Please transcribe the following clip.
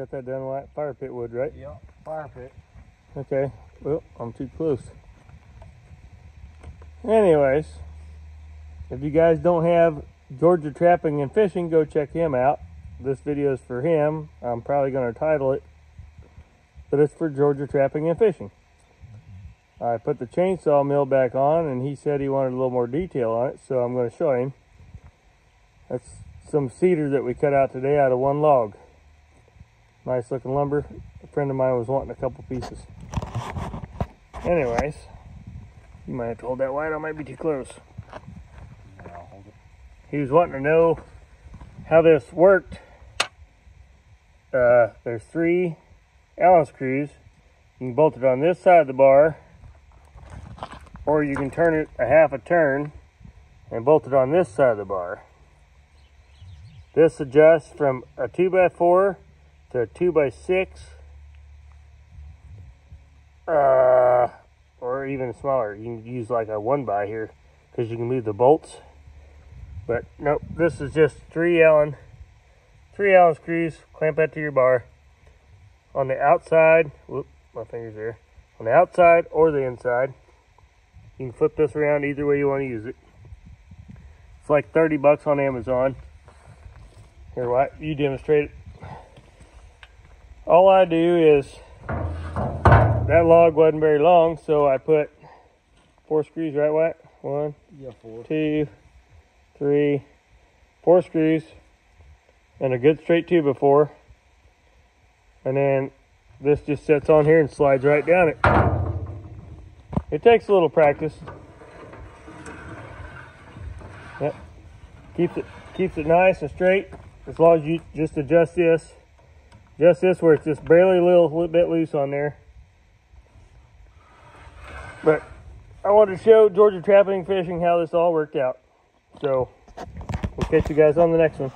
got that done like fire pit wood, right? Yeah, fire pit. Okay, well, I'm too close. Anyways, if you guys don't have Georgia Trapping and Fishing, go check him out. This video is for him. I'm probably going to title it, but it's for Georgia Trapping and Fishing. I put the chainsaw mill back on, and he said he wanted a little more detail on it, so I'm going to show him. That's some cedar that we cut out today out of one log. Nice looking lumber. A friend of mine was wanting a couple pieces. Anyways, you might have to hold that wide. I might be too close. Yeah, I'll hold it. He was wanting to know how this worked. There's 3 Allen screws. You can bolt it on this side of the bar, or you can turn it a half a turn and bolt it on this side of the bar. This adjusts from a 2x4 to a 2x6, or even smaller. You can use like a 1x here because you can move the bolts. But nope, this is just 3 Allen screws. Clamp that to your bar. On the outside, whoop, my finger's there. On the outside or the inside. You can flip this around either way you want to use it. It's like 30 bucks on Amazon. Here, what? You demonstrate it. All I do is, that log wasn't very long, so I put 4 screws, right, White? 1, Yeah, 4. 2, 3, 4 screws, and a good straight 2x4. And then this just sits on here and slides right down it. It takes a little practice. Yep. Keeps it nice and straight. As long as you just adjust this where it's just barely a little bit loose on there. But I wanted to show Georgia Trapping and Fishing how this all worked out. So we'll catch you guys on the next one.